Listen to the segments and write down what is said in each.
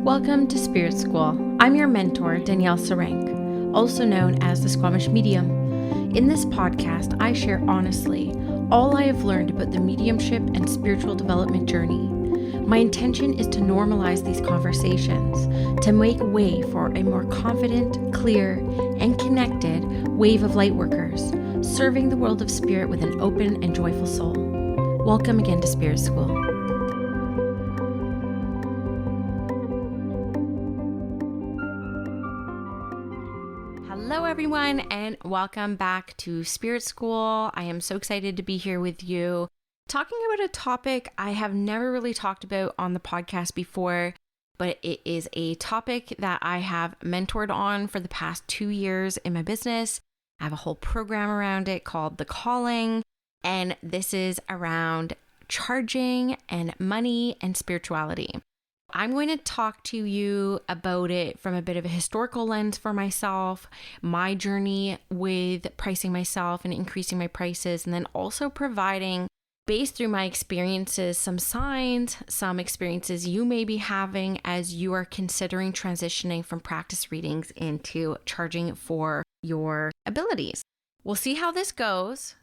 Welcome to Spirit School. I'm your mentor, Danielle Sarank, also known as the Squamish Medium. In this podcast, I share honestly all I have learned about the mediumship and spiritual development journey. My intention is to normalize these conversations, to make way for a more confident, clear, and connected wave of lightworkers, serving the world of spirit with an open and joyful soul. Welcome again to Spirit School. Hello everyone, and welcome back to Spirit School. I am so excited to be here with you, talking about a topic I have never really talked about on the podcast before, but it is a topic that I have mentored on for the past 2 years in my business. I have a whole program around it called The Calling, and this is around charging and money and spirituality. I'm going to talk to you about it from a bit of a historical lens for myself, my journey with pricing myself and increasing my prices, and then also providing, based through my experiences, some signs, some experiences you may be having as you are considering transitioning from practice readings into charging for your abilities. We'll see how this goes.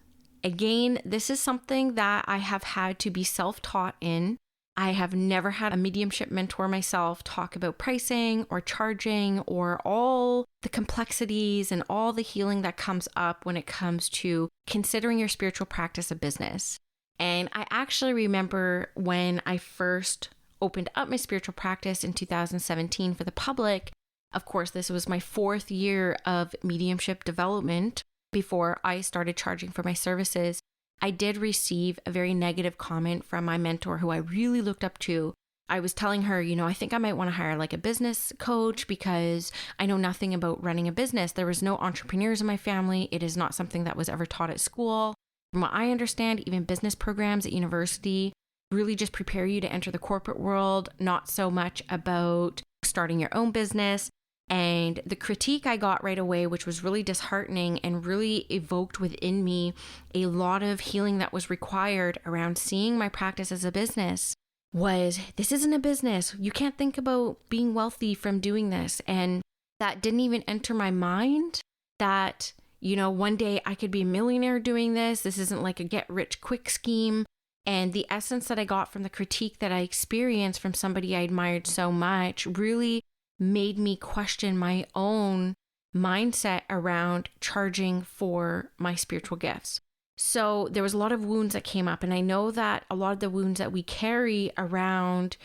Again, this is something that I have had to be self-taught in. I have never had a mediumship mentor myself talk about pricing or charging or all the complexities and all the healing that comes up when it comes to considering your spiritual practice a business. And I actually remember when I first opened up my spiritual practice in 2017 for the public. Of course, this was my 4th year of mediumship development before I started charging for my services. I did receive a very negative comment from my mentor who I really looked up to. I was telling her, I think I might want to hire like a business coach because I know nothing about running a business. There was no entrepreneurs in my family. It is not something that was ever taught at school. From what I understand, even business programs at university really just prepare you to enter the corporate world, not so much about starting your own business. And the critique I got right away, which was really disheartening and really evoked within me a lot of healing that was required around seeing my practice as a business, was this isn't a business. You can't think about being wealthy from doing this. And that didn't even enter my mind that, one day I could be a millionaire doing this. This isn't like a get rich quick scheme. And the essence that I got from the critique that I experienced from somebody I admired so much really made me question my own mindset around charging for my spiritual gifts. So there was a lot of wounds that came up. And I know that a lot of the wounds that we carry around,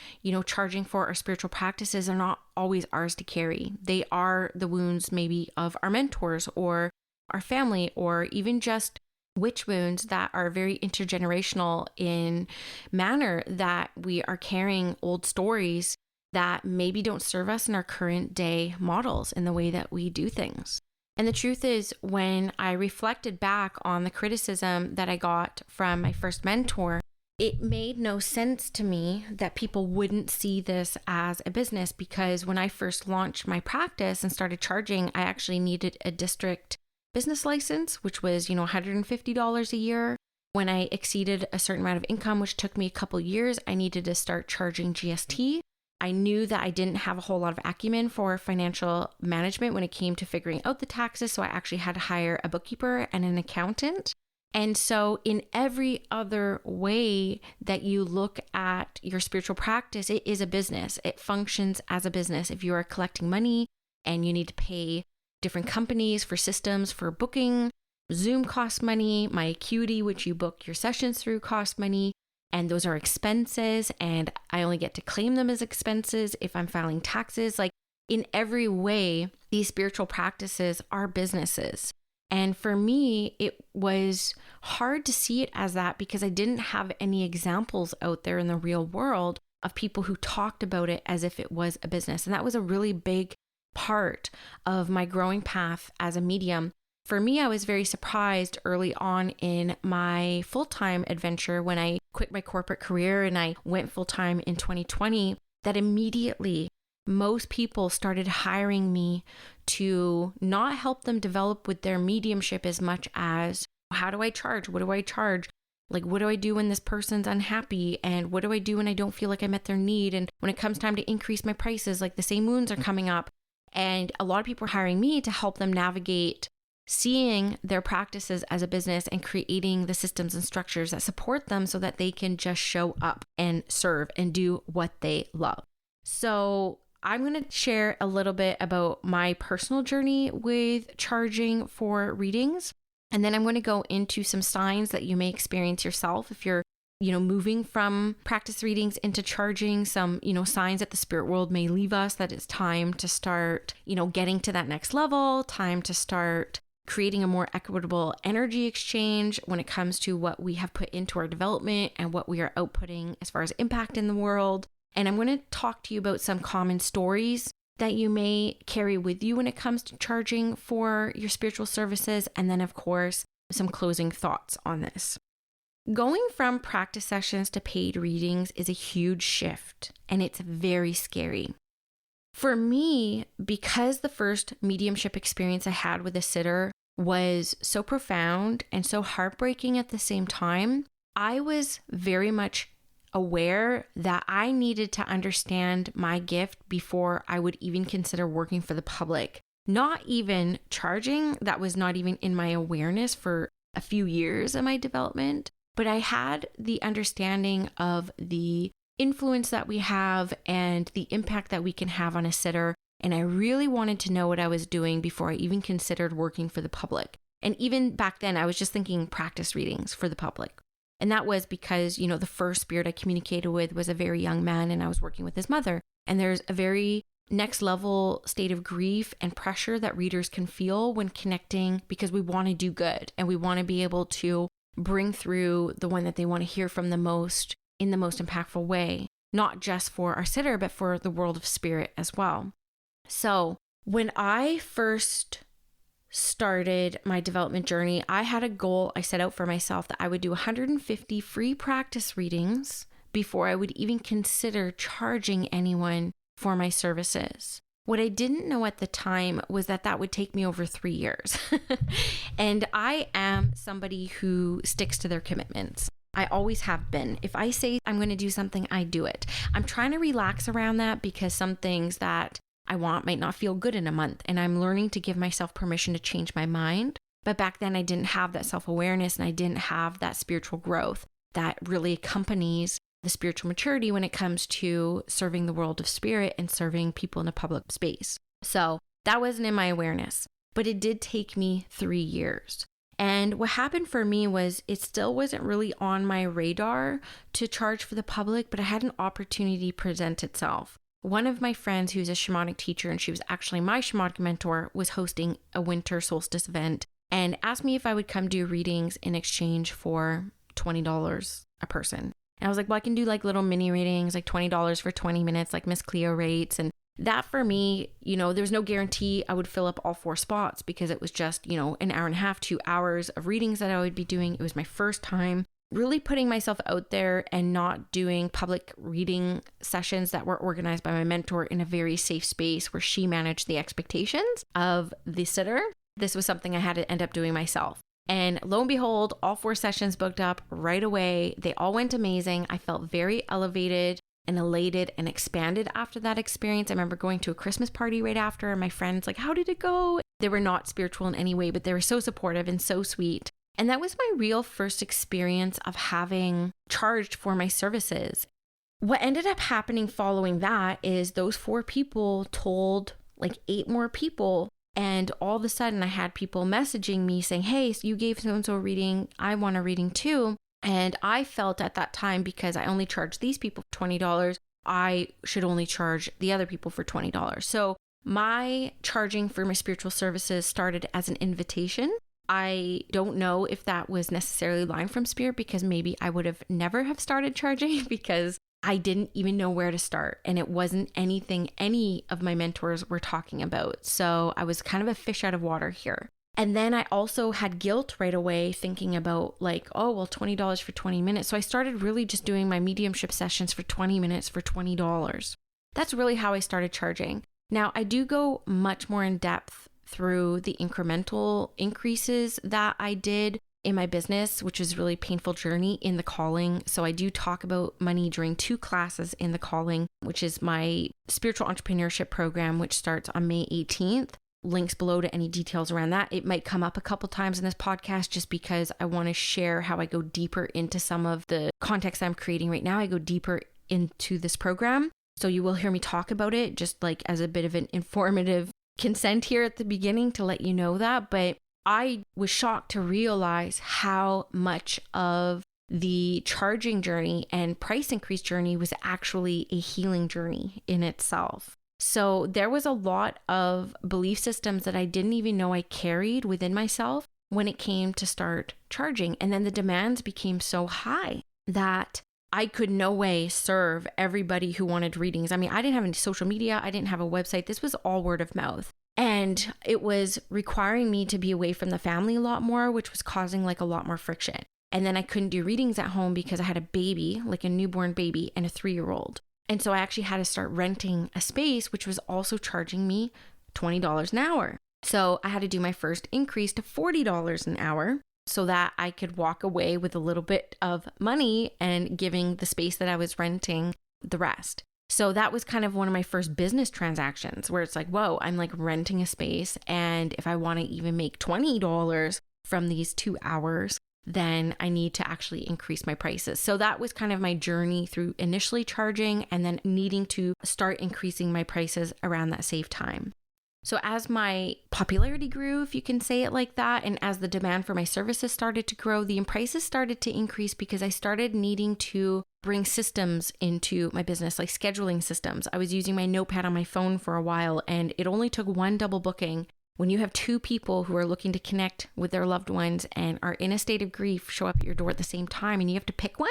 charging for our spiritual practices are not always ours to carry. They are the wounds maybe of our mentors or our family, or even just witch wounds that are very intergenerational in manner, that we are carrying old stories that maybe don't serve us in our current day models in the way that we do things. And the truth is, when I reflected back on the criticism that I got from my first mentor, it made no sense to me that people wouldn't see this as a business, because when I first launched my practice and started charging, I actually needed a district business license, which was, $150 a year. When I exceeded a certain amount of income, which took me a couple years, I needed to start charging GST. I knew that I didn't have a whole lot of acumen for financial management when it came to figuring out the taxes, so I actually had to hire a bookkeeper and an accountant. And so in every other way that you look at your spiritual practice, it is a business. It functions as a business. If you are collecting money and you need to pay different companies for systems for booking, Zoom costs money, My Acuity, which you book your sessions through, costs money. And those are expenses, and I only get to claim them as expenses if I'm filing taxes. Like, in every way, these spiritual practices are businesses. And for me, it was hard to see it as that because I didn't have any examples out there in the real world of people who talked about it as if it was a business. And that was a really big part of my growing path as a medium. For me, I was very surprised early on in my full-time adventure when I quit my corporate career and I went full-time in 2020, that immediately most people started hiring me to not help them develop with their mediumship as much as, how do I charge? What do I charge? Like, what do I do when this person's unhappy? And what do I do when I don't feel like I met their need? And when it comes time to increase my prices, like the same wounds are coming up. And a lot of people are hiring me to help them navigate seeing their practices as a business and creating the systems and structures that support them so that they can just show up and serve and do what they love. So I'm going to share a little bit about my personal journey with charging for readings. And then I'm going to go into some signs that you may experience yourself if you're, moving from practice readings into charging, some, signs that the spirit world may leave us, that it's time to start, getting to that next level, time to start creating a more equitable energy exchange when it comes to what we have put into our development and what we are outputting as far as impact in the world. And I'm going to talk to you about some common stories that you may carry with you when it comes to charging for your spiritual services. And then, of course, some closing thoughts on this. Going from practice sessions to paid readings is a huge shift, and it's very scary. For me, because the first mediumship experience I had with a sitter was so profound and so heartbreaking at the same time, I was very much aware that I needed to understand my gift before I would even consider working for the public. Not even charging, that was not even in my awareness for a few years of my development, but I had the understanding of the influence that we have and the impact that we can have on a sitter. And I really wanted to know what I was doing before I even considered working for the public. And even back then, I was just thinking practice readings for the public. And that was because, the first spirit I communicated with was a very young man and I was working with his mother. And there's a very next level state of grief and pressure that readers can feel when connecting because we want to do good and we want to be able to bring through the one that they want to hear from the most in the most impactful way, not just for our sitter, but for the world of spirit as well. So when I first started my development journey, I had a goal I set out for myself that I would do 150 free practice readings before I would even consider charging anyone for my services. What I didn't know at the time was that that would take me over 3 years. And I am somebody who sticks to their commitments. I always have been. If I say I'm going to do something, I do it. I'm trying to relax around that because some things that I want might not feel good in a month. And I'm learning to give myself permission to change my mind. But back then I didn't have that self-awareness and I didn't have that spiritual growth that really accompanies the spiritual maturity when it comes to serving the world of spirit and serving people in a public space. So that wasn't in my awareness, but it did take me 3 years. And what happened for me was it still wasn't really on my radar to charge for the public, but I had an opportunity present itself. One of my friends who's a shamanic teacher, and she was actually my shamanic mentor, was hosting a winter solstice event and asked me if I would come do readings in exchange for $20 a person. And I was like, well, I can do like little mini readings, like $20 for 20 minutes, like Miss Cleo rates. And that for me, there's no guarantee I would fill up all 4 spots because it was just, an hour and a half, 2 hours of readings that I would be doing. It was my first time really putting myself out there and not doing public reading sessions that were organized by my mentor in a very safe space where she managed the expectations of the sitter. This was something I had to end up doing myself. And lo and behold, all 4 sessions booked up right away. They all went amazing. I felt very elevated and elated and expanded after that experience. I remember going to a Christmas party right after and my friends like, how did it go? They were not spiritual in any way, but they were so supportive and so sweet. And that was my real first experience of having charged for my services. What ended up happening following that is those 4 people told like 8 more people. And all of a sudden I had people messaging me saying, hey, so you gave so-and-so a reading. I want a reading too. And I felt at that time, because I only charged these people $20, I should only charge the other people for $20. So my charging for my spiritual services started as an invitation. I don't know if that was necessarily line from spirit because maybe I would have never have started charging because I didn't even know where to start. And it wasn't anything any of my mentors were talking about. So I was kind of a fish out of water here. And then I also had guilt right away thinking about like, oh, well, $20 for 20 minutes. So I started really just doing my mediumship sessions for 20 minutes for $20. That's really how I started charging. Now, I do go much more in depth through the incremental increases that I did in my business, which is really painful journey in the calling. So I do talk about money during 2 classes in the calling, which is my spiritual entrepreneurship program, which starts on May 18th. Links below to any details around that. It might come up a couple times in this podcast just because I want to share how I go deeper into some of the context I'm creating right now. I go deeper into this program. So you will hear me talk about it just like as a bit of an informative consent here at the beginning to let you know that. But I was shocked to realize how much of the charging journey and price increase journey was actually a healing journey in itself. So there was a lot of belief systems that I didn't even know I carried within myself when it came to start charging. And then the demands became so high that I could no way serve everybody who wanted readings. I mean, I didn't have any social media. I didn't have a website. This was all word of mouth. And it was requiring me to be away from the family a lot more, which was causing like a lot more friction. And then I couldn't do readings at home because I had a baby, like a newborn baby and a 3-year-old. And so I actually had to start renting a space, which was also charging me $20 an hour. So I had to do my first increase to $40 an hour so that I could walk away with a little bit of money and giving the space that I was renting the rest. So that was kind of one of my first business transactions where it's like, whoa, I'm like renting a space. And if I want to even make $20 from these 2 hours, then I need to actually increase my prices. So that was kind of my journey through initially charging and then needing to start increasing my prices around that same time. So as my popularity grew, if you can say it like that, and as the demand for my services started to grow, the prices started to increase because I started needing to bring systems into my business, like scheduling systems. I was using my notepad on my phone for a while, and it only took 1 double booking. When you have 2 people who are looking to connect with their loved ones and are in a state of grief show up at your door at the same time and you have to pick one,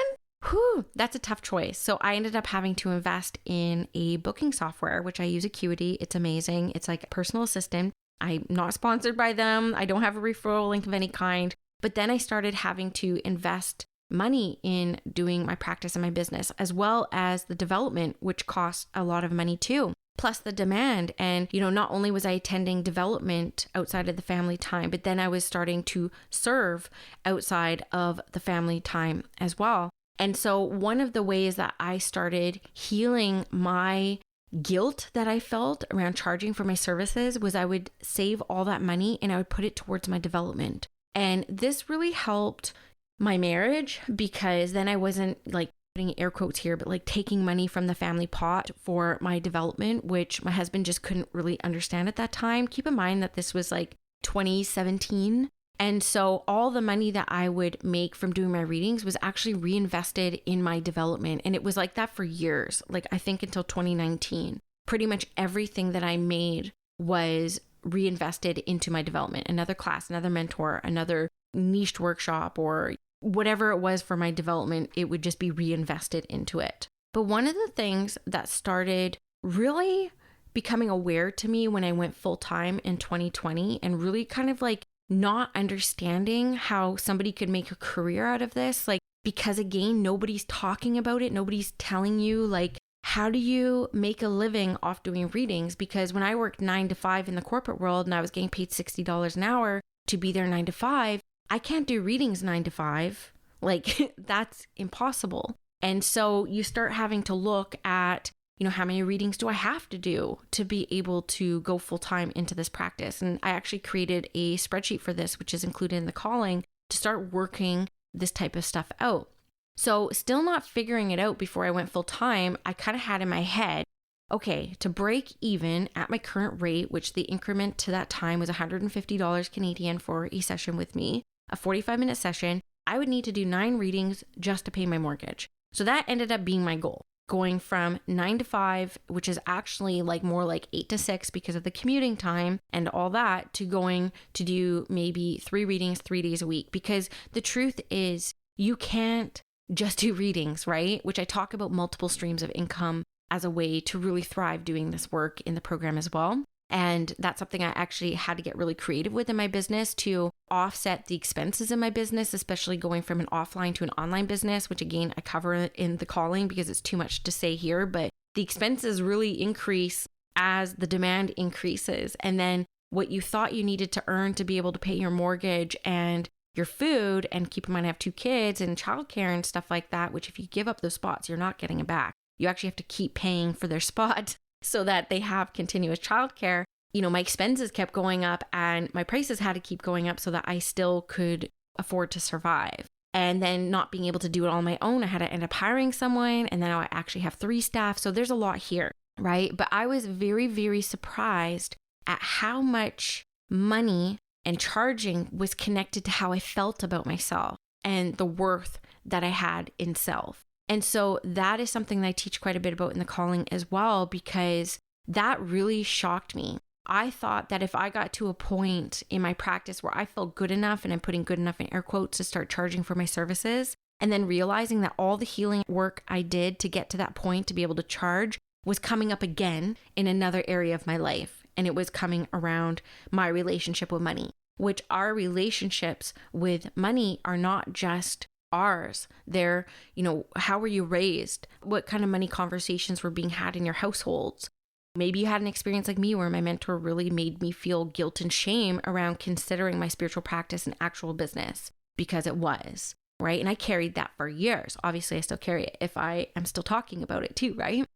that's a tough choice. So I ended up having to invest in a booking software, which I use Acuity. It's amazing. It's like a personal assistant. I'm not sponsored by them. I don't have a referral link of any kind. But then I started having to invest money in doing my practice and my business, as well as the development, which costs a lot of money too. Plus the demand. And, not only was I attending development outside of the family time, but then I was starting to serve outside of the family time as well. And so one of the ways that I started healing my guilt that I felt around charging for my services was I would save all that money and I would put it towards my development. And this really helped my marriage because then I wasn't like putting air quotes here, but like taking money from the family pot for my development, which my husband just couldn't really understand at that time. Keep in mind that this was like 2017. And so all the money that I would make from doing my readings was actually reinvested in my development. And it was like that for years, like I think until 2019. Pretty much everything that I made was reinvested into my development. Another class, another mentor, another niched workshop, or whatever it was for my development, it would just be reinvested into it. But one of the things that started really becoming aware to me when I went full time in 2020 and really kind of like not understanding how somebody could make a career out of this, like, because again, nobody's talking about it. Nobody's telling you, like, how do you make a living off doing readings? Because when I worked 9 to 5 in the corporate world and I was getting paid $60 an hour to be there 9 to 5, I can't do readings 9 to 5. Like, that's impossible. And so you start having to look at, how many readings do I have to do to be able to go full time into this practice? And I actually created a spreadsheet for this, which is included in the calling, to start working this type of stuff out. So still not figuring it out before I went full time, I kind of had in my head, okay, to break even at my current rate, which the increment to that time was $150 Canadian for a session with me, a 45-minute session, I would need to do 9 readings just to pay my mortgage. So that ended up being my goal. Going from 9 to 5, which is actually like more like 8 to 6 because of the commuting time and all that, to going to do maybe 3 readings 3 days a week. Because the truth is, you can't just do readings, right? Which I talk about multiple streams of income as a way to really thrive doing this work in the program as well. And that's something I actually had to get really creative with in my business to offset the expenses in my business, especially going from an offline to an online business, which again, I cover in the calling because it's too much to say here, but the expenses really increase as the demand increases. And then what you thought you needed to earn to be able to pay your mortgage and your food. And keep in mind, I have 2 kids and childcare and stuff like that, which if you give up those spots, you're not getting it back. You actually have to keep paying for their spot so that they have continuous childcare. My expenses kept going up and my prices had to keep going up so that I still could afford to survive. And then not being able to do it all on my own, I had to end up hiring someone. And then I actually have 3 staff. So there's a lot here, right? But I was very, very surprised at how much money and charging was connected to how I felt about myself and the worth that I had in self. And so that is something that I teach quite a bit about in the calling as well, because that really shocked me. I thought that if I got to a point in my practice where I felt good enough, and I'm putting good enough in air quotes, to start charging for my services, and then realizing that all the healing work I did to get to that point to be able to charge was coming up again in another area of my life. And it was coming around my relationship with money, which our relationships with money are not just ours. They're, how were you raised? What kind of money conversations were being had in your households? Maybe you had an experience like me where my mentor really made me feel guilt and shame around considering my spiritual practice an actual business, because it was, right? And I carried that for years. Obviously, I still carry it if I am still talking about it too, right?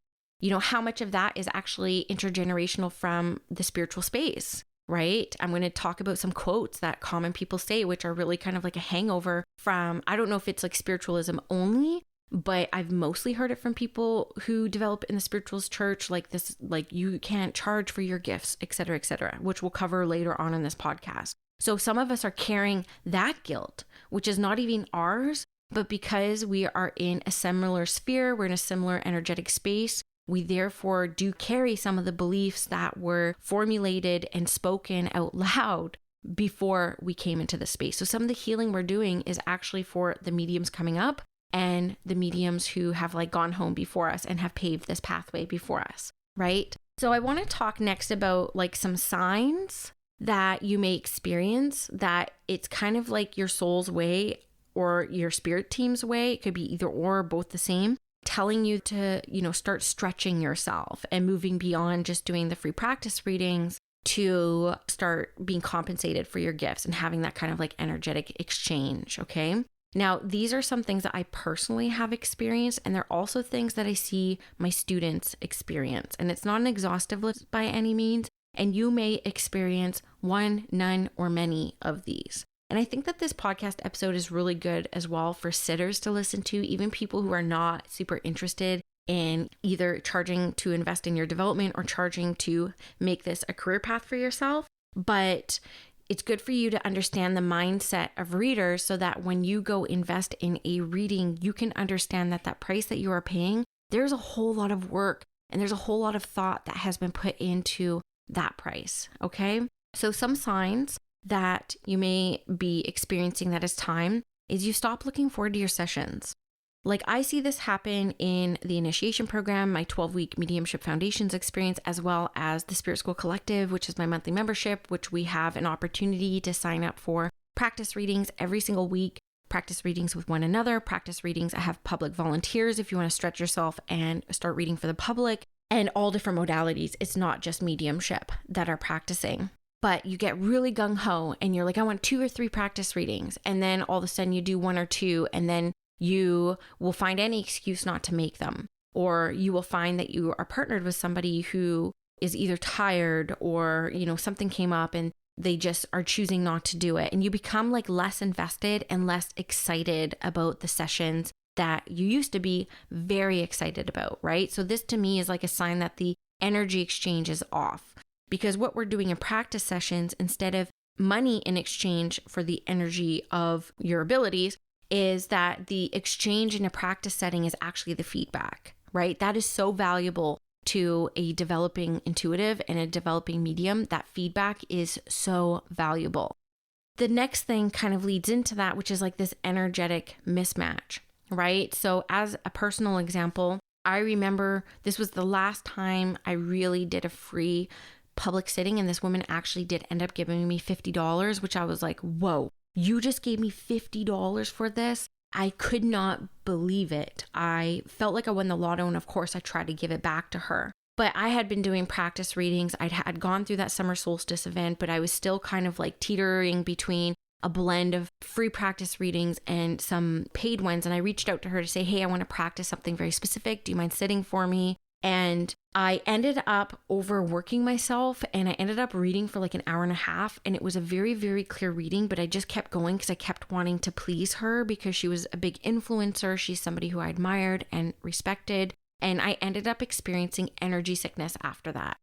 How much of that is actually intergenerational from the spiritual space, right? I'm going to talk about some quotes that common people say, which are really kind of like a hangover from, I don't know if it's like spiritualism only, but I've mostly heard it from people who develop in the spiritualist church, like this, like you can't charge for your gifts, et cetera, which we'll cover later on in this podcast. So some of us are carrying that guilt, which is not even ours, but because we are in a similar sphere, we're in a similar energetic space, we therefore do carry some of the beliefs that were formulated and spoken out loud before we came into the space. So some of the healing we're doing is actually for the mediums coming up and the mediums who have gone home before us and have paved this pathway before us, right? So I want to talk next about some signs that you may experience that it's kind of like your soul's way or your spirit team's way. It could be either or both the same, telling you to, start stretching yourself and moving beyond just doing the free practice readings to start being compensated for your gifts and having that kind of energetic exchange. Okay. Now, these are some things that I personally have experienced, and they're also things that I see my students experience. And it's not an exhaustive list by any means, and you may experience one, none, or many of these. And I think that this podcast episode is really good as well for sitters to listen to, even people who are not super interested in either charging to invest in your development or charging to make this a career path for yourself. But it's good for you to understand the mindset of readers so that when you go invest in a reading, you can understand that that price that you are paying, there's a whole lot of work and there's a whole lot of thought that has been put into that price. Okay. So some signs that you may be experiencing that is time is you stop looking forward to your sessions. I see this happen in the initiation program, my 12-week Mediumship Foundations experience, as well as the Spirit School Collective, which is my monthly membership, which we have an opportunity to sign up for practice readings every single week, practice readings with one another, practice readings. I have public volunteers if you want to stretch yourself and start reading for the public, and all different modalities. It's not just mediumship that are practicing. But you get really gung-ho and you're like, I want 2 or 3 practice readings. And then all of a sudden you do 1 or 2, and then you will find any excuse not to make them. Or you will find that you are partnered with somebody who is either tired or, something came up and they just are choosing not to do it. And you become less invested and less excited about the sessions that you used to be very excited about, right? So this to me is a sign that the energy exchange is off. Because what we're doing in practice sessions, instead of money in exchange for the energy of your abilities, is that the exchange in a practice setting is actually the feedback, right? That is so valuable to a developing intuitive and a developing medium. That feedback is so valuable. The next thing kind of leads into that, which is this energetic mismatch, right? So as a personal example, I remember this was the last time I really did a free public sitting, and this woman actually did end up giving me $50, which I was like, whoa, you just gave me $50 for this? I could not believe it. I felt like I won the lotto, and of course I tried to give it back to her. But I had been doing practice readings. I'd gone through that summer solstice event, but I was still kind of teetering between, a blend of free practice readings and some paid ones. And I reached out to her to say, hey, I want to practice something very specific. Do you mind sitting for me? And I ended up overworking myself, and I ended up reading for like an hour and a half. And it was a very, very clear reading, but I just kept going because I kept wanting to please her because she was a big influencer. She's somebody who I admired and respected. And I ended up experiencing energy sickness after that.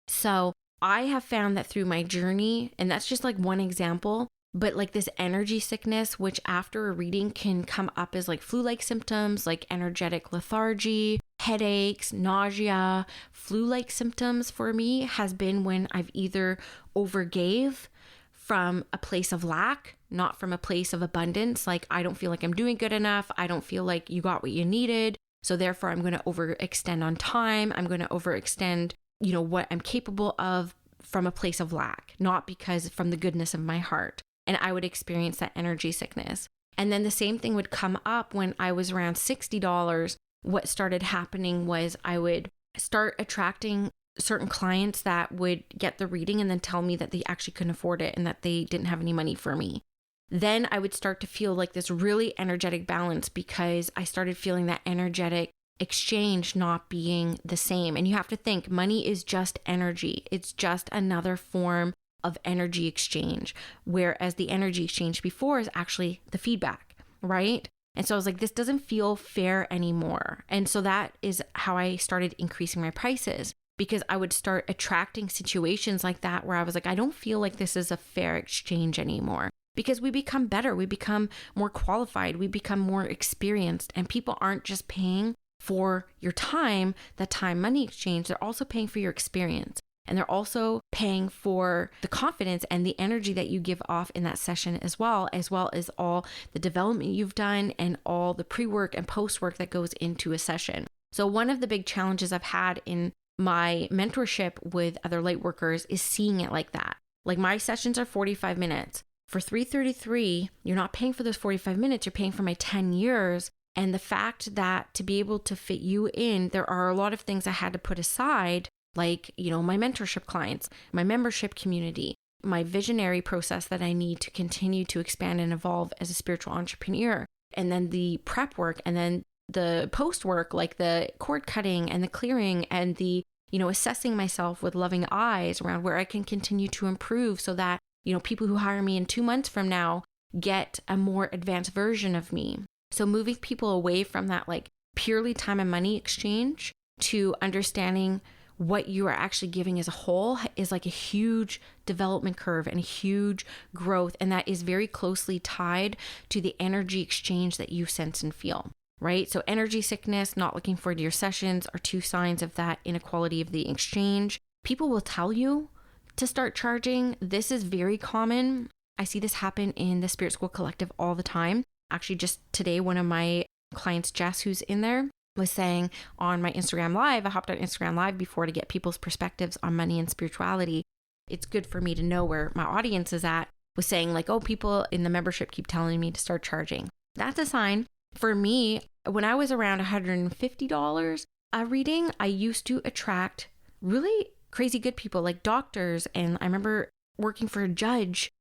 So I have found that through my journey, and that's just like one example, but like this energy sickness, which after a reading can come up as like flu-like symptoms, like energetic lethargy, headaches, nausea. Flu-like symptoms for me has been when I've either overgave from a place of lack, not from a place of abundance. Like, I don't feel like I'm doing good enough. I don't feel like you got what you needed. So therefore, I'm going to overextend on time. I'm going to overextend, what I'm capable of from a place of lack, not because from the goodness of my heart. And I would experience that energy sickness. And then the same thing would come up when I was around $60. What started happening was I would start attracting certain clients that would get the reading and then tell me that they actually couldn't afford it and that they didn't have any money for me. Then I would start to feel like this really energetic balance because I started feeling that energetic exchange not being the same. And you have to think, money is just energy. It's just another form of energy exchange, whereas the energy exchange before is actually the feedback, right? And so I was like, this doesn't feel fair anymore. And so that is how I started increasing my prices, because I would start attracting situations like that where I was like, I don't feel like this is a fair exchange anymore, because we become better, we become more qualified, we become more experienced, and people aren't just paying for your time, the time money exchange, they're also paying for your experience. And they're also paying for the confidence and the energy that you give off in that session as well as all the development you've done and all the pre-work and post-work that goes into a session. So one of the big challenges I've had in my mentorship with other light workers is seeing it like that. Like, my sessions are 45 minutes. For $333, you're not paying for those 45 minutes, you're paying for my 10 years. And the fact that to be able to fit you in, there are a lot of things I had to put aside, like, my mentorship clients, my membership community, my visionary process that I need to continue to expand and evolve as a spiritual entrepreneur, and then the prep work, and then the post work, like the cord cutting and the clearing and the, assessing myself with loving eyes around where I can continue to improve so that, people who hire me in 2 months from now get a more advanced version of me. So moving people away from that like purely time and money exchange to understanding what you are actually giving as a whole is like a huge development curve and a huge growth. And that is very closely tied to the energy exchange that you sense and feel, right? So energy sickness, not looking forward to your sessions are two signs of that inequality of the exchange. People will tell you to start charging. This is very common. I see this happen in the Spirit School Collective all the time. Actually, just today, one of my clients, Jess, who's in there, was saying on my Instagram Live, I hopped on Instagram Live before to get people's perspectives on money and spirituality. It's good for me to know where my audience is at, was saying like, oh, people in the membership keep telling me to start charging. That's a sign. For me, when I was around $150 a reading, I used to attract really crazy good people like doctors. And I remember working for a judge,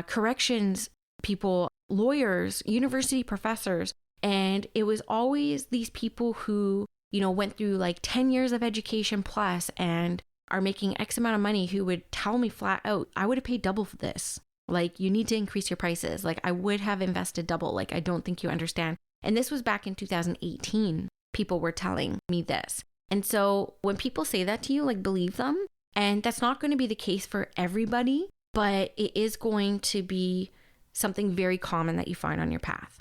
corrections people, lawyers, university professors. And it was always these people who, went through like 10 years of education plus and are making X amount of money, who would tell me flat out, I would have paid double for this. Like, you need to increase your prices. Like, I would have invested double. Like, I don't think you understand. And this was back in 2018. People were telling me this. And so when people say that to you, like, believe them. And that's not going to be the case for everybody, but it is going to be something very common that you find on your path.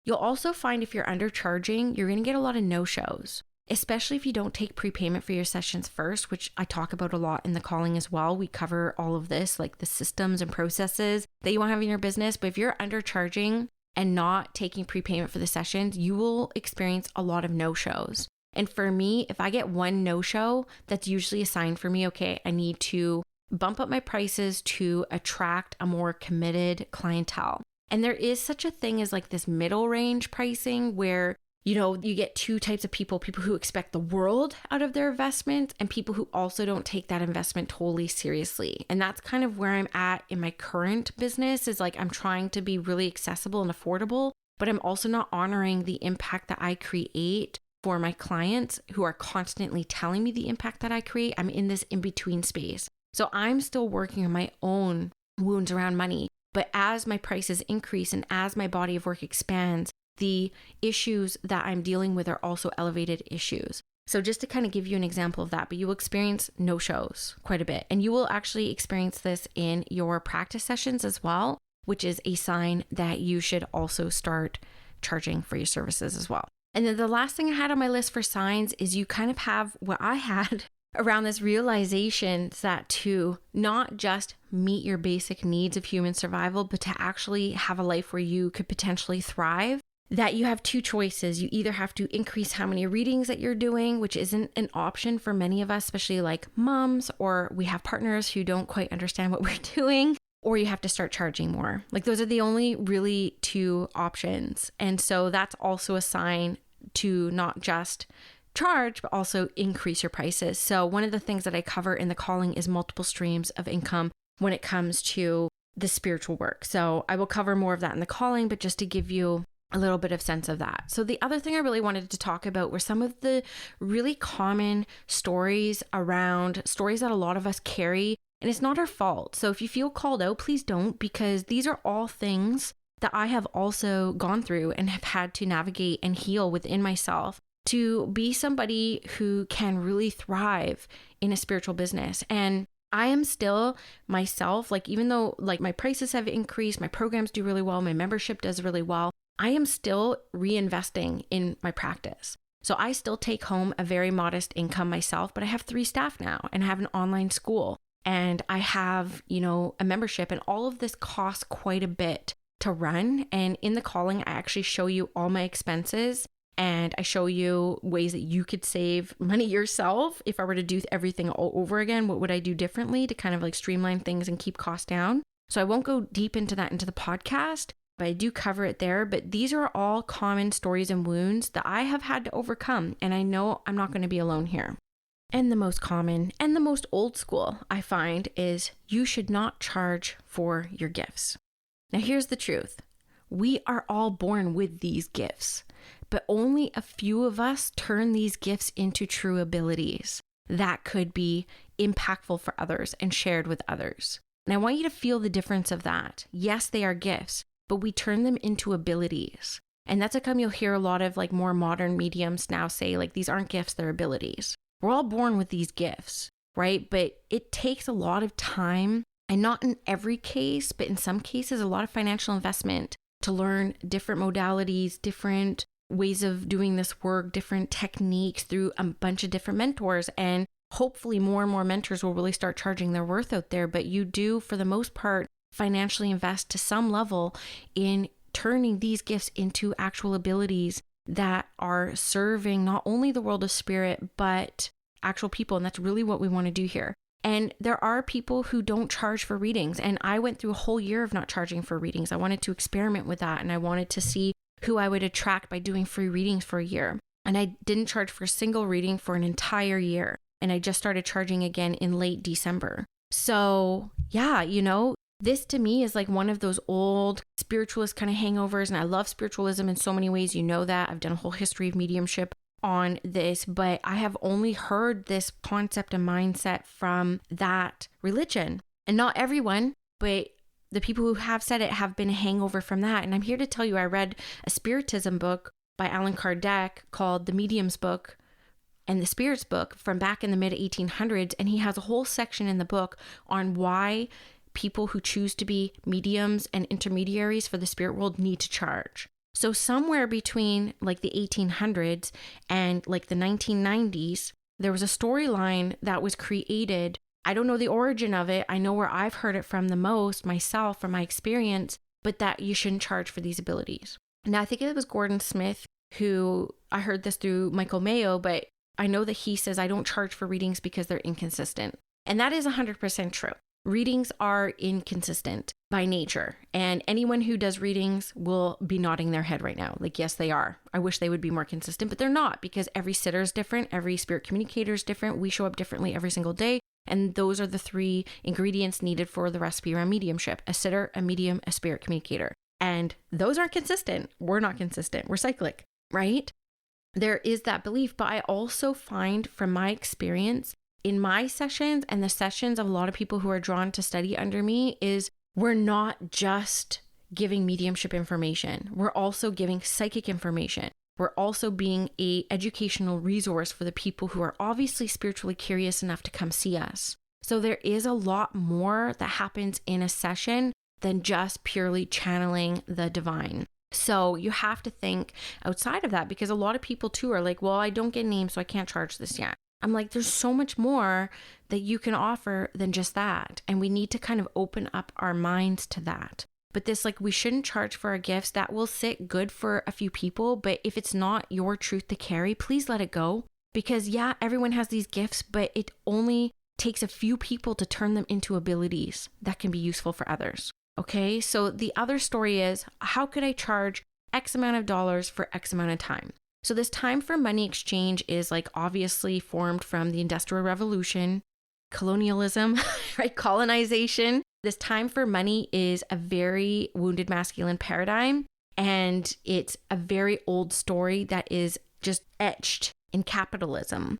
You'll also find if you're undercharging, you're going to get a lot of no-shows, especially if you don't take prepayment for your sessions first, which I talk about a lot in the calling as well. We cover all of this, like the systems and processes that you want to have in your business. But if you're undercharging and not taking prepayment for the sessions, you will experience a lot of no-shows. And for me, if I get one no-show, that's usually a sign for me, okay, I need to bump up my prices to attract a more committed clientele. And there is such a thing as like this middle range pricing where, You get two types of people who expect the world out of their investment and people who also don't take that investment totally seriously. And that's kind of where I'm at in my current business, is like I'm trying to be really accessible and affordable, but I'm also not honoring the impact that I create for my clients who are constantly telling me the impact that I create. I'm in this in-between space. So I'm still working on my own wounds around money. But as my prices increase and as my body of work expands, the issues that I'm dealing with are also elevated issues. So just to kind of give you an example of that, but you will experience no-shows quite a bit. And you will actually experience this in your practice sessions as well, which is a sign that you should also start charging for your services as well. And then the last thing I had on my list for signs is you kind of have what I had around this realization that to not just meet your basic needs of human survival, but to actually have a life where you could potentially thrive, that you have two choices. You either have to increase how many readings that you're doing, which isn't an option for many of us, especially like moms, or we have partners who don't quite understand what we're doing, or you have to start charging more. Like those are the only really two options. And so that's also a sign to not just charge, but also increase your prices. So one of the things that I cover in the calling is multiple streams of income when it comes to the spiritual work. So I will cover more of that in the calling, but just to give you a little bit of sense of that. So the other thing I really wanted to talk about were some of the really common stories that a lot of us carry, and it's not our fault. So if you feel called out, please don't, because these are all things that I have also gone through and have had to navigate and heal within myself to be somebody who can really thrive in a spiritual business. And I am still myself, like even though like my prices have increased, my programs do really well, my membership does really well, I am still reinvesting in my practice. So I still take home a very modest income myself, but I have 3 staff now and I have an online school and I have, a membership, and all of this costs quite a bit to run. And in the calling, I actually show you all my expenses and I show you ways that you could save money yourself. If I were to do everything all over again, what would I do differently to kind of like streamline things and keep costs down? So I won't go deep into that into the podcast, but I do cover it there. But these are all common stories and wounds that I have had to overcome. And I know I'm not going to be alone here. And the most common and the most old school I find is you should not charge for your gifts. Now, here's the truth. We are all born with these gifts, but only a few of us turn these gifts into true abilities that could be impactful for others and shared with others. And I want you to feel the difference of that. Yes, they are gifts, but we turn them into abilities. And that's how come you'll hear a lot of like more modern mediums now say like, these aren't gifts, they're abilities. We're all born with these gifts, right? But it takes a lot of time, and not in every case, but in some cases, a lot of financial investment to learn different modalities, different ways of doing this work, different techniques through a bunch of different mentors. And hopefully more and more mentors will really start charging their worth out there. But you do, for the most part, financially invest to some level in turning these gifts into actual abilities that are serving not only the world of spirit, but actual people. And that's really what we want to do here. And there are people who don't charge for readings. And I went through a whole year of not charging for readings. I wanted to experiment with that. And I wanted to see who I would attract by doing free readings for a year. And I didn't charge for a single reading for an entire year. And I just started charging again in late December. So yeah, this to me is like one of those old spiritualist kind of hangovers. And I love spiritualism in so many ways. You know that. I've done a whole history of mediumship on this, but I have only heard this concept and mindset from that religion. And not everyone, but the people who have said it have been a hangover from that. And I'm here to tell you, I read a spiritism book by Allan Kardec called The Medium's Book and the Spirits Book from back in the mid 1800s. And he has a whole section in the book on why people who choose to be mediums and intermediaries for the spirit world need to charge. So somewhere between like the 1800s and like the 1990s, there was a storyline that was created. I don't know the origin of it. I know where I've heard it from the most myself, from my experience, but that you shouldn't charge for these abilities. Now, I think it was Gordon Smith who, I heard this through Michael Mayo, but I know that he says, I don't charge for readings because they're inconsistent. And that is 100% true. Readings are inconsistent. by nature. And anyone who does readings will be nodding their head right now. Like, yes, they are. I wish they would be more consistent, but they're not, because every sitter is different. Every spirit communicator is different. We show up differently every single day. And those are the 3 ingredients needed for the recipe around mediumship: a sitter, a medium, a spirit communicator. And those aren't consistent. We're not consistent. We're cyclic, right? There is that belief, but I also find from my experience in my sessions and the sessions of a lot of people who are drawn to study under me is we're not just giving mediumship information. We're also giving psychic information. We're also being an educational resource for the people who are obviously spiritually curious enough to come see us. So there is a lot more that happens in a session than just purely channeling the divine. So you have to think outside of that, because a lot of people too are like, well, I don't get names, so I can't charge this yet. I'm like, there's so much more that you can offer than just that. And we need to kind of open up our minds to that. But this, like, we shouldn't charge for our gifts. That will sit good for a few people. But if it's not your truth to carry, please let it go. Because yeah, everyone has these gifts, but it only takes a few people to turn them into abilities that can be useful for others. Okay, so the other story is, how could I charge X amount of dollars for X amount of time? So this time for money exchange is like obviously formed from the Industrial Revolution, colonialism, right? Colonization. This time for money is a very wounded masculine paradigm. And it's a very old story that is just etched in capitalism.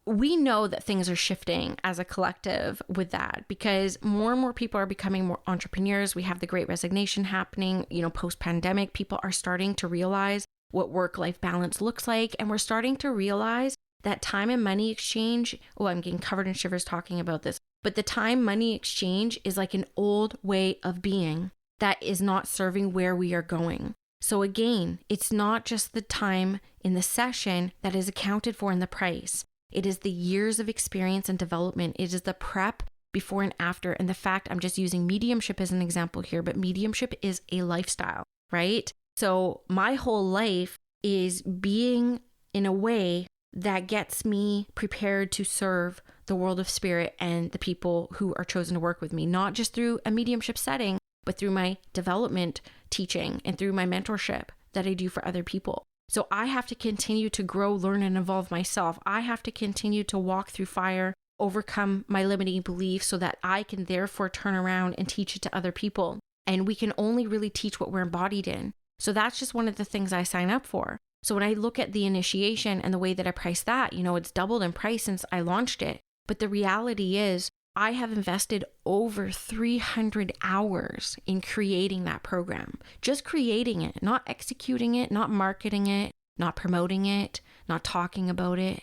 We know that things are shifting as a collective with that, because more and more people are becoming more entrepreneurs. We have the Great Resignation happening, post-pandemic. People are starting to realize what work-life balance looks like. And we're starting to realize that time and money exchange, I'm getting covered in shivers talking about this, but the time money exchange is like an old way of being that is not serving where we are going. So again, it's not just the time in the session that is accounted for in the price. It is the years of experience and development. It is the prep before and after. And the fact, I'm just using mediumship as an example here, but mediumship is a lifestyle, right? So my whole life is being in a way that gets me prepared to serve the world of spirit and the people who are chosen to work with me, not just through a mediumship setting, but through my development teaching and through my mentorship that I do for other people. So I have to continue to grow, learn, and evolve myself. I have to continue to walk through fire, overcome my limiting beliefs so that I can therefore turn around and teach it to other people. And we can only really teach what we're embodied in. So that's just one of the things I sign up for. So when I look at the initiation and the way that I price that, it's doubled in price since I launched it. But the reality is I have invested over 300 hours in creating that program, just creating it, not executing it, not marketing it, not promoting it, not talking about it,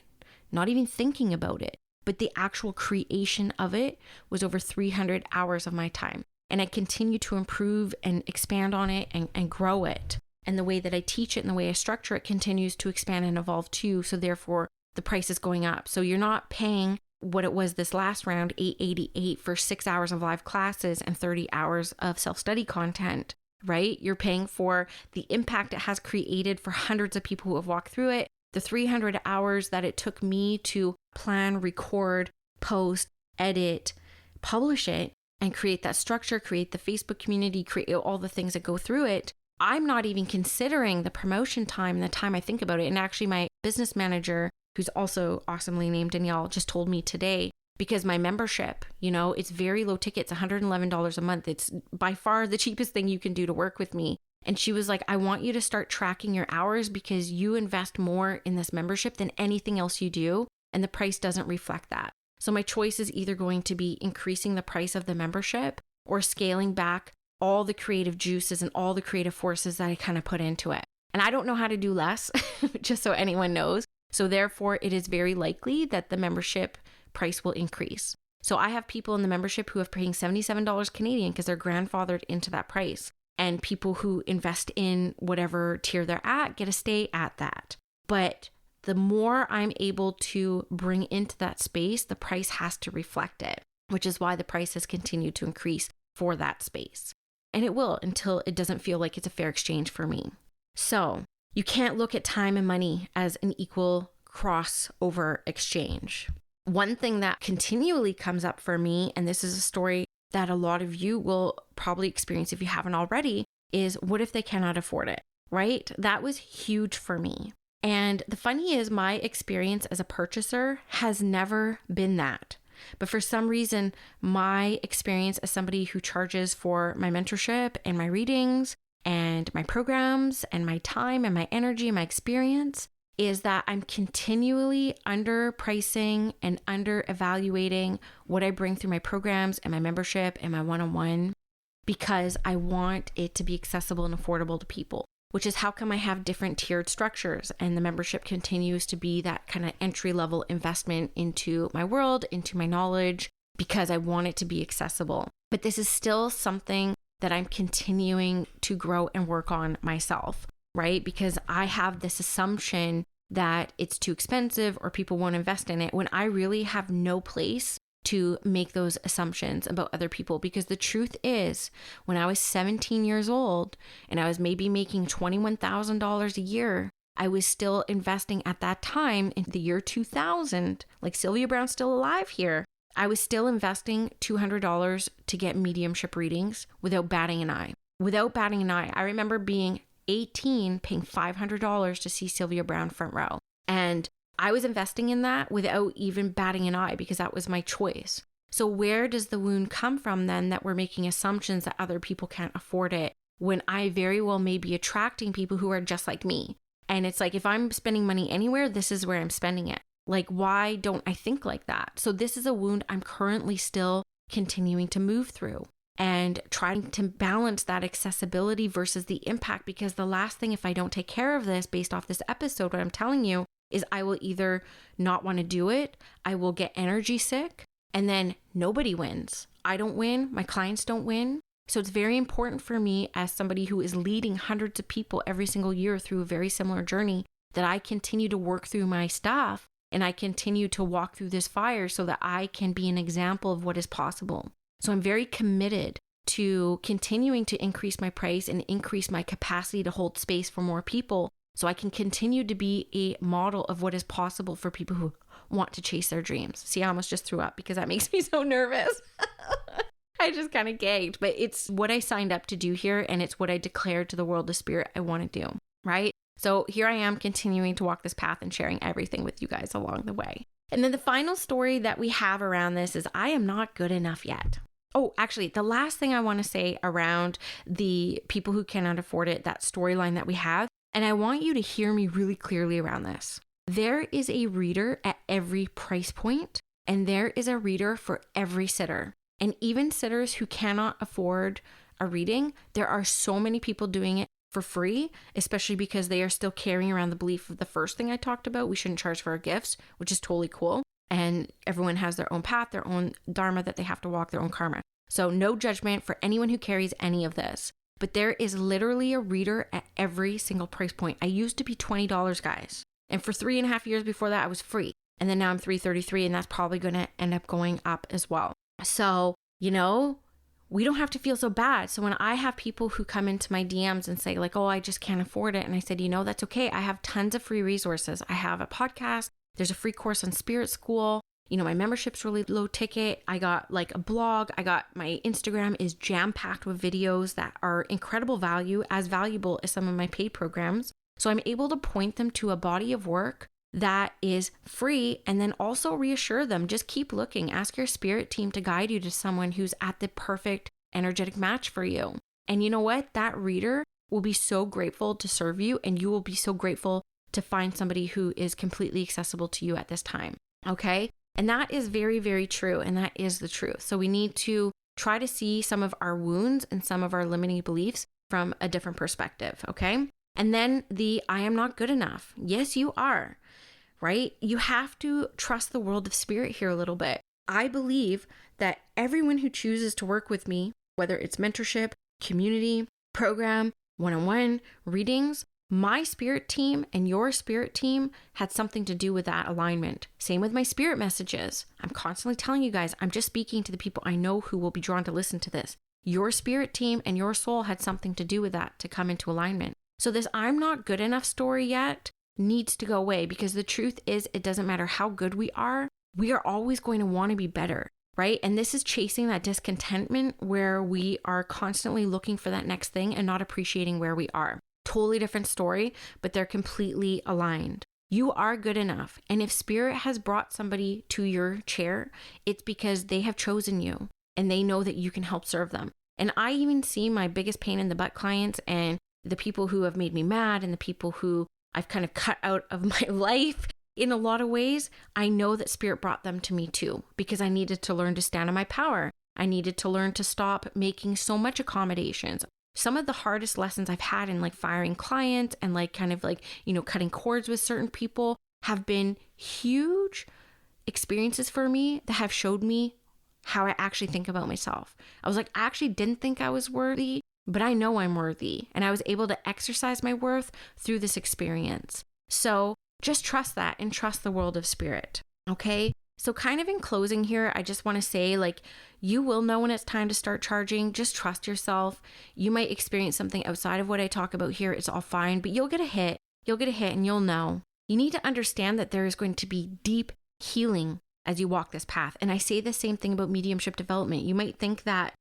not even thinking about it. But the actual creation of it was over 300 hours of my time. And I continue to improve and expand on it and grow it. And the way that I teach it and the way I structure it continues to expand and evolve too. So therefore, the price is going up. So you're not paying what it was this last round, $888 for 6 hours of live classes and 30 hours of self-study content, right? You're paying for the impact it has created for hundreds of people who have walked through it, the 300 hours that it took me to plan, record, post, edit, publish it, and create that structure, create the Facebook community, create all the things that go through it. I'm not even considering the promotion time and the time I think about it. And actually my business manager, who's also awesomely named Danielle, just told me today, because my membership, it's very low ticket. It's $111 a month. It's by far the cheapest thing you can do to work with me. And she was like, I want you to start tracking your hours because you invest more in this membership than anything else you do. And the price doesn't reflect that. So my choice is either going to be increasing the price of the membership or scaling back all the creative juices and all the creative forces that I kind of put into it. And I don't know how to do less, just so anyone knows. So therefore, it is very likely that the membership price will increase. So I have people in the membership who are paying $77 Canadian because they're grandfathered into that price. And people who invest in whatever tier they're at get to stay at that. But the more I'm able to bring into that space, the price has to reflect it, which is why the price has continued to increase for that space. And it will until it doesn't feel like it's a fair exchange for me. So you can't look at time and money as an equal crossover exchange. One thing that continually comes up for me, and this is a story that a lot of you will probably experience if you haven't already is, what if they cannot afford it, right? That was huge for me. And the funny is, my experience as a purchaser has never been that. But for some reason, my experience as somebody who charges for my mentorship and my readings and my programs and my time and my energy and my experience is that I'm continually underpricing and under evaluating what I bring through my programs and my membership and my one-on-one, because I want it to be accessible and affordable to people, which is how come I have different tiered structures, and the membership continues to be that kind of entry-level investment into my world, into my knowledge, because I want it to be accessible. But this is still something that I'm continuing to grow and work on myself, right? Because I have this assumption that it's too expensive or people won't invest in it, when I really have no place to make those assumptions about other people. Because the truth is, when I was 17 years old and I was maybe making $21,000 a year, I was still investing at that time in the year 2000, like Sylvia Browne's still alive here. I was still investing $200 to get mediumship readings without batting an eye. Without batting an eye. I remember being 18, paying $500 to see Sylvia Browne front row. And I was investing in that without even batting an eye, because that was my choice. So where does the wound come from then, that we're making assumptions that other people can't afford it, when I very well may be attracting people who are just like me? And it's like, if I'm spending money anywhere, this is where I'm spending it. Like, why don't I think like that? So this is a wound I'm currently still continuing to move through and trying to balance that accessibility versus the impact. Because the last thing, if I don't take care of this, based off this episode, what I'm telling you is, I will either not want to do it, I will get energy sick, and then nobody wins. I don't win, my clients don't win. So it's very important for me, as somebody who is leading hundreds of people every single year through a very similar journey, that I continue to work through my stuff and I continue to walk through this fire so that I can be an example of what is possible. So I'm very committed to continuing to increase my price and increase my capacity to hold space for more people, so I can continue to be a model of what is possible for people who want to chase their dreams. See, I almost just threw up because that makes me so nervous. I just kind of gagged, but it's what I signed up to do here, and it's what I declared to the world of spirit I want to do, right? So here I am, continuing to walk this path and sharing everything with you guys along the way. And then the final story that we have around this is, I am not good enough yet. Oh, actually, the last thing I want to say around the people who cannot afford it, that storyline that we have, and I want you to hear me really clearly around this. There is a reader at every price point, and there is a reader for every sitter. And even sitters who cannot afford a reading, there are so many people doing it for free, especially because they are still carrying around the belief of the first thing I talked about. We shouldn't charge for our gifts, which is totally cool. And everyone has their own path, their own dharma that they have to walk, their own karma. So no judgment for anyone who carries any of this. But there is literally a reader at every single price point. I used to be $20, guys. And for 3.5 years before that, I was free. And then now I'm $3.33, and that's probably going to end up going up as well. So, we don't have to feel so bad. So when I have people who come into my DMs and say like, oh, I just can't afford it. And I said, that's okay. I have tons of free resources. I have a podcast. There's a free course on Spirit School. My membership's really low ticket. I got like a blog. My Instagram is jam-packed with videos that are incredible value, as valuable as some of my paid programs. So I'm able to point them to a body of work that is free, and then also reassure them, just keep looking. Ask your spirit team to guide you to someone who's at the perfect energetic match for you. And you know what? That reader will be so grateful to serve you, and you will be so grateful to find somebody who is completely accessible to you at this time. Okay? And that is very, very true. And that is the truth. So we need to try to see some of our wounds and some of our limiting beliefs from a different perspective. Okay? And then I am not good enough. Yes, you are. Right? You have to trust the world of spirit here a little bit. I believe that everyone who chooses to work with me, whether it's mentorship, community, program, one-on-one, readings, my spirit team and your spirit team had something to do with that alignment. Same with my spirit messages. I'm constantly telling you guys, I'm just speaking to the people I know who will be drawn to listen to this. Your spirit team and your soul had something to do with that to come into alignment. So this I'm not good enough story yet needs to go away, because the truth is, it doesn't matter how good we are always going to want to be better. right? And this is chasing that discontentment where we are constantly looking for that next thing and not appreciating where we are. Totally different story, but they're completely aligned. You are good enough. And if Spirit has brought somebody to your chair, it's because they have chosen you and they know that you can help serve them. And I even see my biggest pain in the butt clients and the people who have made me mad and the people who I've kind of cut out of my life in a lot of ways. I know that Spirit brought them to me too, because I needed to learn to stand in my power. I needed to learn to stop making so much accommodations. Some of the hardest lessons I've had in like firing clients and like kind of like, cutting cords with certain people have been huge experiences for me that have showed me how I actually think about myself. I was like, I actually didn't think I was worthy, but I know I'm worthy. And I was able to exercise my worth through this experience. So just trust that and trust the world of Spirit. Okay. So kind of in closing here, I just want to say like, you will know when it's time to start charging. Just trust yourself. You might experience something outside of what I talk about here. It's all fine, but you'll get a hit. You'll get a hit and you'll know. You need to understand that there is going to be deep healing as you walk this path. And I say the same thing about mediumship development. You might think that,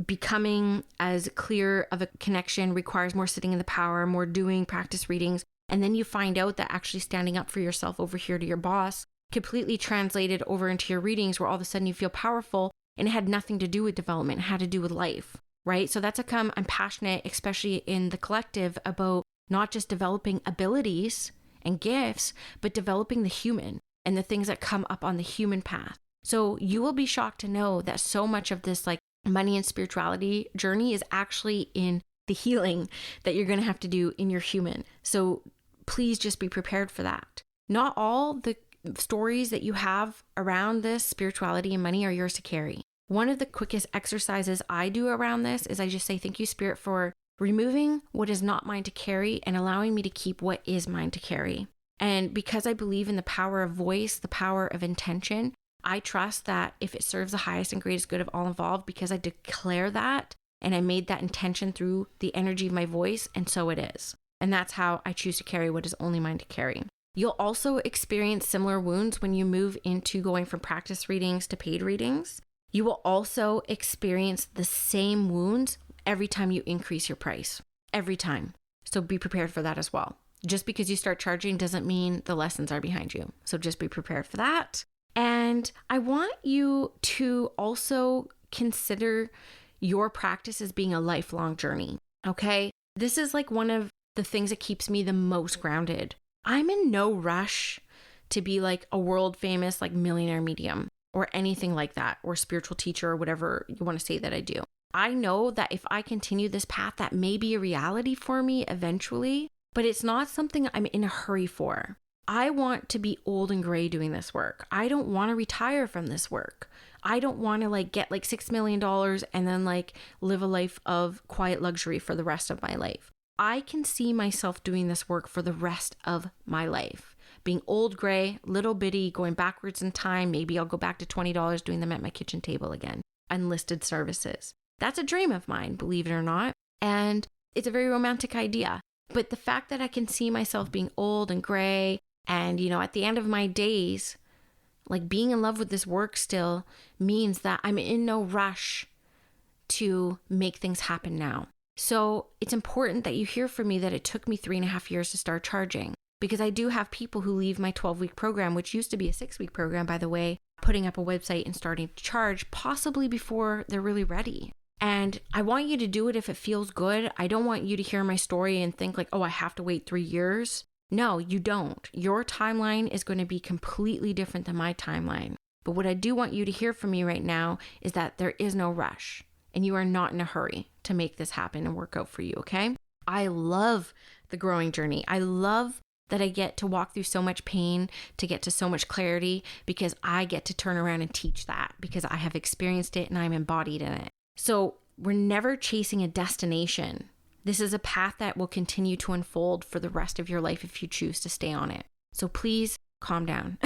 becoming as clear of a connection requires more sitting in the power, more doing practice readings. And then you find out that actually standing up for yourself over here to your boss completely translated over into your readings where all of a sudden you feel powerful, and it had nothing to do with development. It had to do with life, right? So that's I'm passionate, especially in the collective, about not just developing abilities and gifts, but developing the human and the things that come up on the human path. So you will be shocked to know that so much of this like money and spirituality journey is actually in the healing that you're going to have to do in your human. So please just be prepared for that. Not all the stories that you have around this spirituality and money are yours to carry. One of the quickest exercises I do around this is I just say, thank you, Spirit, for removing what is not mine to carry and allowing me to keep what is mine to carry. And because I believe in the power of voice, the power of intention, I trust that if it serves the highest and greatest good of all involved, because I declare that and I made that intention through the energy of my voice, and so it is. And that's how I choose to carry what is only mine to carry. You'll also experience similar wounds when you move into going from practice readings to paid readings. You will also experience the same wounds every time you increase your price, every time. So be prepared for that as well. Just because you start charging doesn't mean the lessons are behind you. So just be prepared for that. And I want you to also consider your practice as being a lifelong journey. Okay. This is like one of the things that keeps me the most grounded. I'm in no rush to be like a world famous, like millionaire medium or anything like that, or spiritual teacher or whatever you want to say that I do. I know that if I continue this path, that may be a reality for me eventually, but it's not something I'm in a hurry for. I want to be old and gray doing this work. I don't want to retire from this work. I don't want to like get like $6 million and then like live a life of quiet luxury for the rest of my life. I can see myself doing this work for the rest of my life. Being old gray, little bitty, going backwards in time. Maybe I'll go back to $20 doing them at my kitchen table again. Unlisted services. That's a dream of mine, believe it or not. And it's a very romantic idea. But the fact that I can see myself being old and gray and, at the end of my days, like being in love with this work still means that I'm in no rush to make things happen now. So it's important that you hear from me that it took me 3.5 years to start charging, because I do have people who leave my 12-week program, which used to be a 6-week program, by the way, putting up a website and starting to charge possibly before they're really ready. And I want you to do it if it feels good. I don't want you to hear my story and think like, oh, I have to wait 3 years. No, you don't. Your timeline is going to be completely different than my timeline. But what I do want you to hear from me right now is that there is no rush and you are not in a hurry to make this happen and work out for you, okay? I love the growing journey. I love that I get to walk through so much pain to get to so much clarity, because I get to turn around and teach that because I have experienced it and I'm embodied in it. So we're never chasing a destination. This is a path that will continue to unfold for the rest of your life if you choose to stay on it. So please calm down.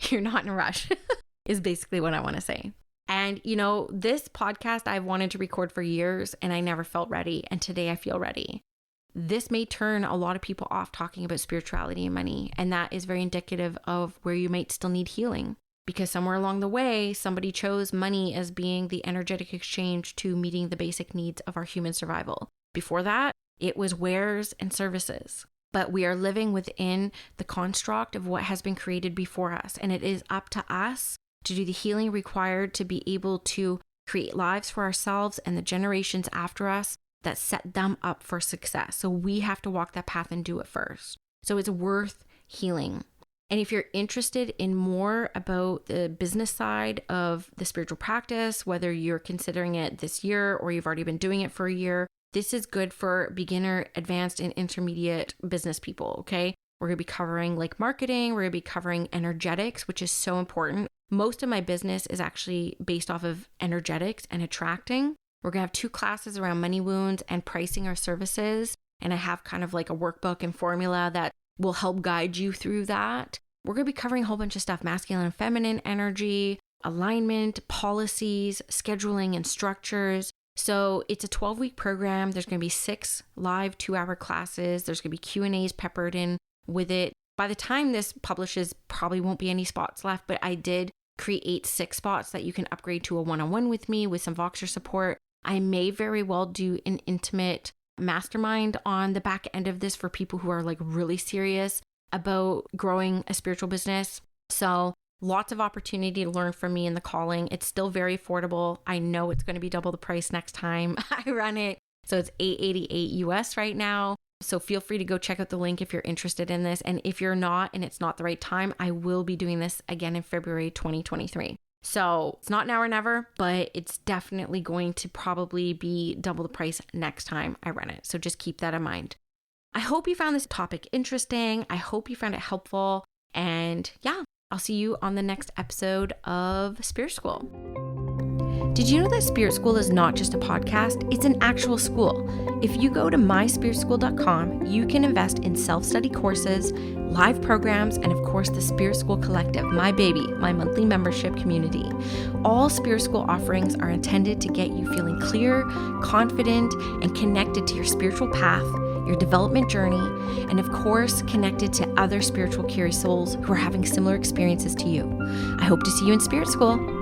You're not in a rush is basically what I want to say. And this podcast I've wanted to record for years and I never felt ready. And today I feel ready. This may turn a lot of people off talking about spirituality and money. And that is very indicative of where you might still need healing. because somewhere along the way, somebody chose money as being the energetic exchange to meeting the basic needs of our human survival. Before that, it was wares and services. But we are living within the construct of what has been created before us. And it is up to us to do the healing required to be able to create lives for ourselves and the generations after us that set them up for success. So we have to walk that path and do it first. So it's worth healing. And if you're interested in more about the business side of the spiritual practice, whether you're considering it this year or you've already been doing it for a year, this is good for beginner, advanced, and intermediate business people, okay? We're going to be covering like marketing. We're going to be covering energetics, which is so important. Most of my business is actually based off of energetics and attracting. We're going to have 2 classes around money wounds and pricing our services. And I have kind of like a workbook and formula that will help guide you through that. We're going to be covering a whole bunch of stuff: masculine and feminine energy, alignment, policies, scheduling, and structures. So it's a 12-week program. There's going to be 6 live 2-hour classes. There's going to be Q&As peppered in with it. By the time this publishes, probably won't be any spots left, but I did create 6 spots that you can upgrade to a one-on-one with me with some Voxer support. I may very well do an intimate mastermind on the back end of this for people who are like really serious about growing a spiritual business. So lots of opportunity to learn from me in the calling. It's still very affordable. I know it's going to be double the price next time I run it. So it's $888 US right now. So feel free to go check out the link if you're interested in this. And if you're not, and it's not the right time, I will be doing this again in February 2023. So it's not now or never, but it's definitely going to probably be double the price next time I run it. So just keep that in mind. I hope you found this topic interesting. I hope you found it helpful. And yeah, I'll see you on the next episode of Spirit School. Did you know that Spirit School is not just a podcast? It's an actual school. If you go to myspiritschool.com, you can invest in self-study courses, live programs, and of course the Spirit School Collective, my baby, my monthly membership community. All Spirit School offerings are intended to get you feeling clear, confident, and connected to your spiritual path, your development journey, and of course, connected to other spiritual curious souls who are having similar experiences to you. I hope to see you in Spirit School.